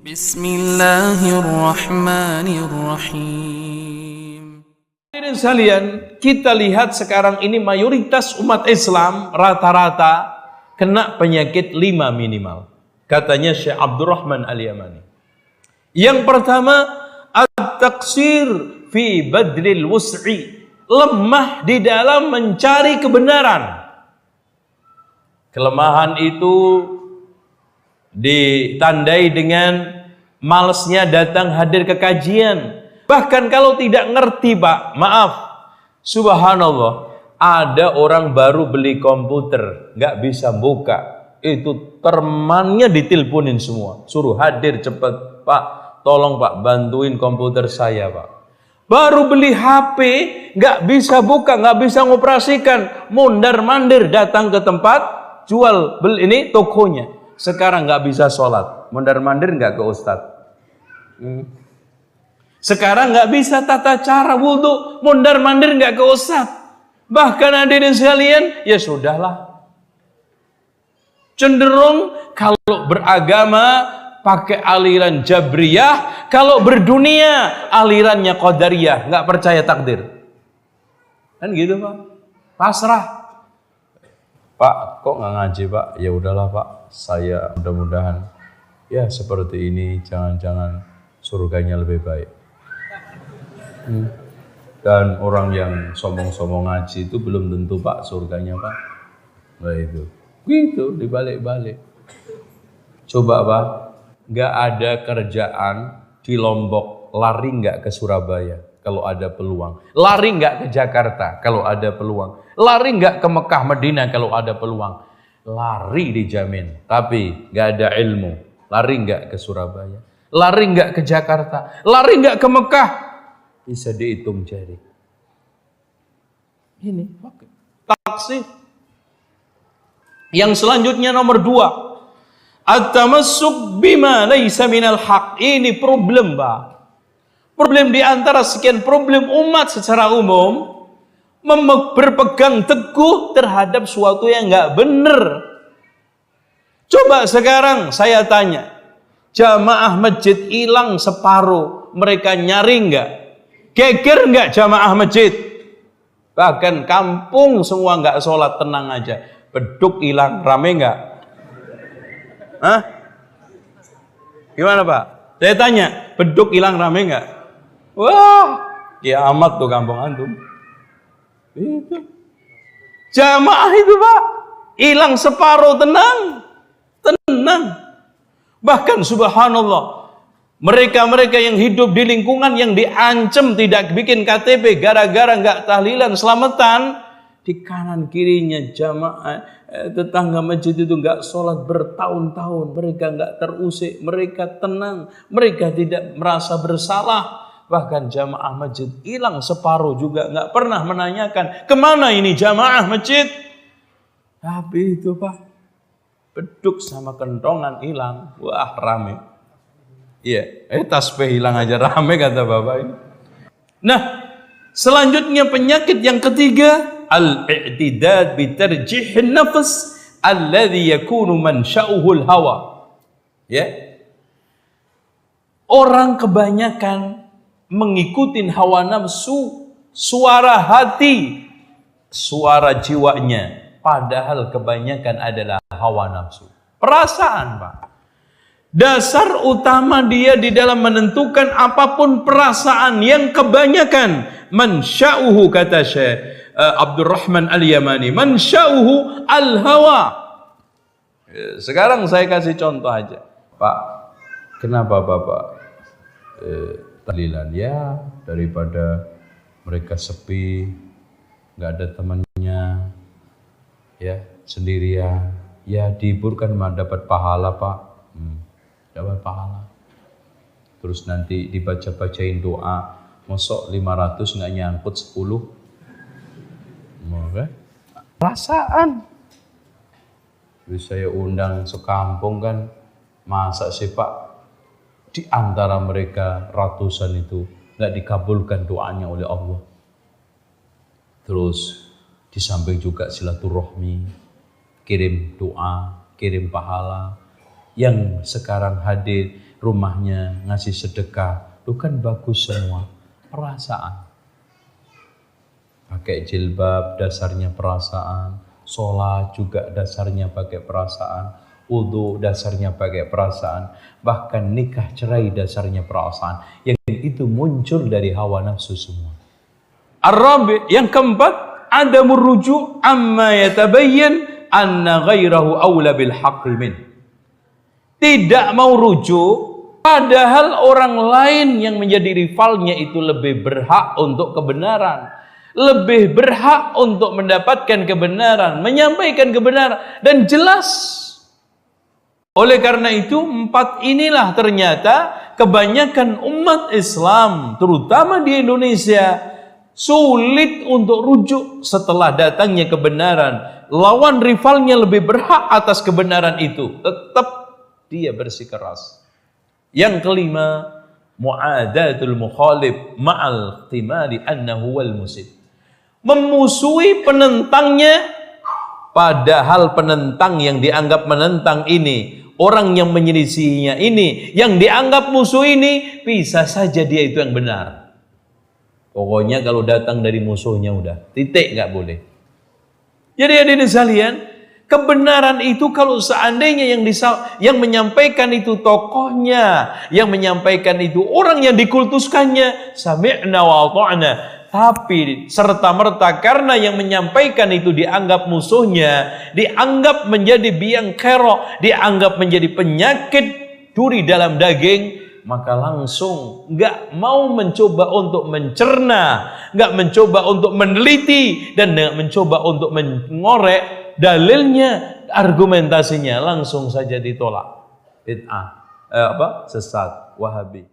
Bismillahirrahmanirrahim. Hadirin sekalian, kita lihat sekarang ini mayoritas umat Islam rata-rata kena penyakit 5 minimal. Katanya Syekh Abdurrahman Al-Yamani. Yang pertama, at-taqsir fi badlil wus'i. Lemah di dalam mencari kebenaran. Kelemahan itu ditandai dengan malasnya datang hadir ke kajian. Bahkan kalau tidak ngerti, Pak, maaf, subhanallah, ada orang baru beli komputer, nggak bisa buka, itu temannya diteleponin semua, suruh hadir cepat, Pak, tolong Pak, bantuin komputer saya, Pak. Baru beli HP, nggak bisa buka, nggak bisa ngoperasikan, mondar-mandir datang ke tempat jual beli ini tokonya. Sekarang nggak bisa sholat, mondar-mandir nggak ke ustadz. Sekarang nggak bisa tata cara wudhu, mondar-mandir nggak ke ustadz. Bahkan hadirin sekalian, ya sudahlah. Cenderung kalau beragama pakai aliran Jabriyah, kalau berdunia alirannya Qadariyah, nggak percaya takdir. Kan gitu, Pak. Pasrah. Pak, kok nggak ngaji, Pak? Ya udahlah, Pak. Saya mudah-mudahan ya seperti ini, jangan-jangan surganya lebih baik. Dan orang yang sombong-sombong ngaji itu belum tentu, Pak, surganya, Pak. Nah itu, gitu dibalik-balik. Coba, Pak, nggak ada kerjaan di Lombok, lari nggak ke Surabaya kalau ada peluang, lari nggak ke Jakarta kalau ada peluang, lari nggak ke Mekah, Madinah kalau ada peluang. Lari dijamin, tapi nggak ada ilmu. Lari nggak ke Surabaya, lari nggak ke Jakarta, lari nggak ke Mekah, bisa dihitung jari. Ini taksir. Yang selanjutnya nomor 2, at-tamassuk bima laisa minal haq. Ini problem, Pak. Problem di antara sekian problem umat secara umum, berpegang teguh terhadap suatu yang nggak benar. Coba sekarang saya tanya, jamaah masjid hilang separuh, mereka nyari nggak? Geger nggak jamaah masjid? Bahkan kampung semua nggak sholat, tenang aja. Beduk hilang, rame nggak? Hah? Gimana, Pak? Saya tanya, beduk hilang, rame nggak? Wah, kiamat tuh kampung antum. Itu jamaah itu, Pak, hilang separuh, tenang. Bahkan subhanallah, mereka-mereka yang hidup di lingkungan yang diancam tidak bikin KTP gara-gara nggak tahlilan selamatan, di kanan kirinya jamaah tetangga masjid itu nggak sholat bertahun-tahun, mereka nggak terusik, mereka tenang, mereka tidak merasa bersalah. Bahkan jamaah masjid hilang separuh juga nggak pernah menanyakan kemana ini jamaah masjid. Tapi itu, Pak, beduk sama kentongan hilang, wah rame. Iya, tasbih hilang aja rame kata bapak ini. Nah, selanjutnya penyakit yang ketiga, al-i'tidad bi tarjihin nafs alladhi yakunu mansha'uhu al-hawa. Ya. Orang kebanyakan mengikuti hawa nafsu, suara hati, suara jiwanya, padahal kebanyakan adalah hawa nafsu. Perasaan, Pak. Dasar utama dia di dalam menentukan apapun perasaan yang kebanyakan mansya'uhu, kata Syekh Abdurrahman Al-Yamani, mansya'uhu al-hawa. Sekarang saya kasih contoh aja. Pak, kenapa Bapak tahlilan? Ya, daripada mereka sepi, nggak ada temannya, ya sendirian, ya dihiburkan mah dapat pahala, Pak. Dapat pahala. Terus nanti dibaca-bacain doa, mosok 500 nggak nyangkut 10. Perasaan. Terus saya undang sekampung kan, masa sih, Pak, di antara mereka ratusan itu nggak dikabulkan doanya oleh Allah. Terus di samping juga silaturahmi, kirim doa, kirim pahala. Yang sekarang hadir rumahnya ngasih sedekah, itu kan bagus semua. Perasaan. Pakai jilbab dasarnya perasaan, sholat juga dasarnya pakai perasaan, wudu dasarnya pakai perasaan, bahkan nikah cerai dasarnya perasaan. Yang itu muncul dari hawa nafsu semua. Ar-rabi, yang keempat, adamur ruju' amma yatabayyan anna ghairahu awla bil haqqi min. Tidak mau rujuk, padahal orang lain yang menjadi rivalnya itu lebih berhak untuk kebenaran, lebih berhak untuk mendapatkan kebenaran, menyampaikan kebenaran, dan jelas. Oleh karena itu, empat inilah ternyata kebanyakan umat Islam, terutama di Indonesia, sulit untuk rujuk setelah datangnya kebenaran. Lawan rivalnya lebih berhak atas kebenaran itu, tetap dia bersikeras. Yang kelima, mu'adatul mukhalif ma'al ihtimali annahu wal musib. Memusuhi penentangnya, padahal penentang yang dianggap menentang ini, orang yang menyelisihinya ini, yang dianggap musuh ini, bisa saja dia itu yang benar. Pokoknya kalau datang dari musuhnya udah, titik, nggak boleh. Jadi hadirin sekalian, kebenaran itu kalau seandainya yang menyampaikan itu tokohnya, yang menyampaikan itu orang yang dikultuskannya, sami'na wa ata'na. Tapi serta-merta karena yang menyampaikan itu dianggap musuhnya, dianggap menjadi biang kerok, dianggap menjadi penyakit duri dalam daging, maka langsung nggak mau mencoba untuk mencerna, nggak mencoba untuk meneliti, dan nggak mencoba untuk mengorek dalilnya, argumentasinya, langsung saja ditolak. Bid'ah, sesat, Wahabi.